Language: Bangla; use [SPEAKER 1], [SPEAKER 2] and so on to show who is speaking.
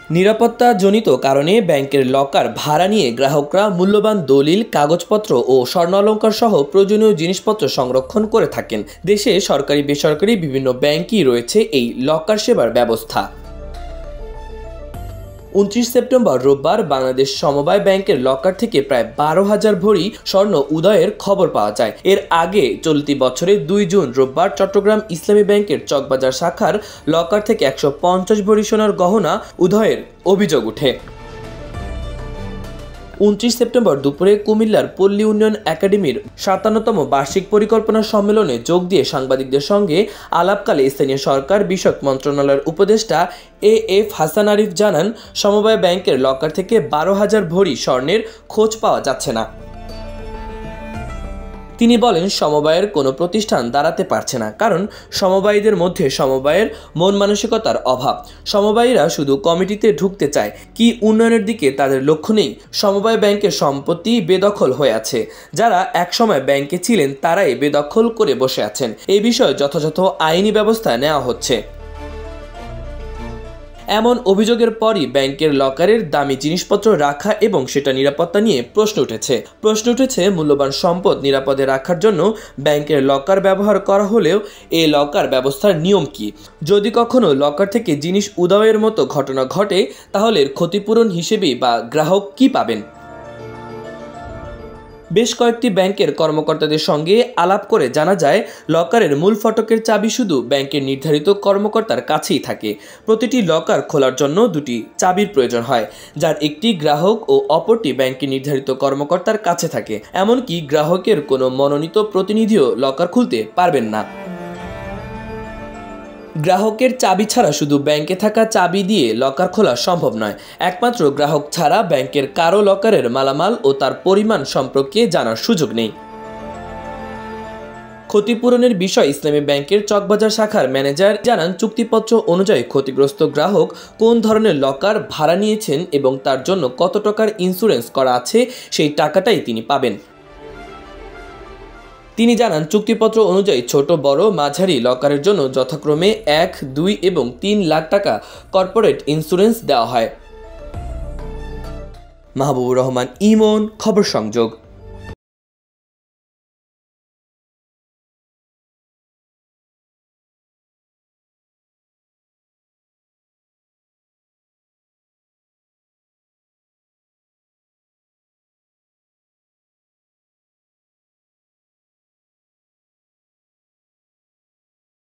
[SPEAKER 1] নিরাপত্তাজনিত কারণে ব্যাংকের লকার ভাড়া নিয়ে গ্রাহকরা মূল্যবান দলিল, কাগজপত্র ও স্বর্ণালংকার সহ প্রয়োজনীয় জিনিসপত্র সংরক্ষণ করে থাকেন। দেশে সরকারি বেসরকারি বিভিন্ন ব্যাংকই রয়েছে এই লকার সেবার ব্যবস্থা। 29 সেপ্টেম্বর রোববার বাংলাদেশ সমবায় ব্যাংকের লকার থেকে প্রায় 12,000 ভরি স্বর্ণ উদয়ের খবর পাওয়া যায়। এর আগে চলতি বছরের 2 জুন রোববার চট্টগ্রাম ইসলামী ব্যাংকের চকবাজার শাখার লকার থেকে 150 ভরি সোনার গহনা উদয়ের অভিযোগ ওঠে। 29 সেপ্টেম্বর দুপুরে কুমিল্লার পল্লী উন্নয়ন একাডেমির 57তম বার্ষিক পরিকল্পনা সম্মেলনে যোগ দিয়ে সাংবাদিকদের সঙ্গে আলাপকালে স্থানীয় সরকার বিষয়ক মন্ত্রণালয়ের উপদেষ্টা এএফ হাসান আরিফ জানান, সমবায় ব্যাংকের লকার থেকে 12,000 ভরি স্বর্ণের খোঁজ পাওয়া যাচ্ছে না। তিনি বলেন, সমবায়ের কোনো প্রতিষ্ঠান দাঁড়াতে পারছে না, কারণ সমবায়ীদের মধ্যে সমবায়ের মন মানসিকতার অভাব। সমবায়ীরা শুধু কমিটিতে ঢুকতে চায়, কি উন্নয়নের দিকে তাদের লক্ষ্য নেই। সমবায় ব্যাংকের সম্পত্তি বেদখল হয়ে আছে, যারা একসময় ব্যাংকে ছিলেন তারাই বেদখল করে বসে আছেন। এই বিষয়ে যথাযথ আইনি ব্যবস্থা নেওয়া হচ্ছে। এমন অভিযোগের পরই ব্যাংকের লকারের দামি জিনিসপত্র রাখা এবং সেটা নিরাপত্তা নিয়ে প্রশ্ন উঠেছে। মূল্যবান সম্পদ নিরাপদে রাখার জন্য ব্যাংকের লকার ব্যবহার করা হলেও এই লকার ব্যবস্থার নিয়ম কি? যদি কখনো লকার থেকে জিনিস উদয়ের মতো ঘটনা ঘটে, তাহলে ক্ষতিপূরণ হিসেবেই বা গ্রাহক কি পাবেন? বেশ কয়েকটি ব্যাংকের কর্মকর্তাদের সঙ্গে আলাপ করে জানা যায়, লকারের মূল ফটকের চাবি শুধু ব্যাংকের নির্ধারিত কর্মকর্তার কাছেই থাকে। প্রতিটি লকার খোলার জন্য 2টি চাবির প্রয়োজন হয়, যার একটি গ্রাহক ও অপরটি ব্যাংকের নির্ধারিত কর্মকর্তার কাছে থাকে। এমনকি গ্রাহকের কোনো মনোনীত প্রতিনিধিও লকার খুলতে পারবেন না। গ্রাহকের চাবি ছাড়া শুধু ব্যাংকে থাকা চাবি দিয়ে লকার খোলা সম্ভব নয়। একমাত্র গ্রাহক ছাড়া ব্যাংকের কারো লকারের মালামাল ও তার পরিমাণ সম্পর্কে জানার সুযোগ নেই। ক্ষতিপূরণের বিষয় ইসলামী ব্যাংকের চকবাজার শাখার ম্যানেজার জানান, চুক্তিপত্র অনুযায়ী ক্ষতিগ্রস্ত গ্রাহক কোন ধরনের লকার ভাড়া নিয়েছেন এবং তার জন্য কত টাকার ইন্স্যুরেন্স করা আছে, সেই টাকাটাই তিনি পাবেন। তিনি জানান, চুক্তিপত্র অনুযায়ী ছোট, বড়, মাঝারি লকারের জন্য যথাক্রমে 1, 2 এবং 3 লাখ টাকা কর্পোরেট ইন্স্যুরেন্স দেওয়া হয়। মাহবুবুর রহমান ইমন, খবর সংযোগ।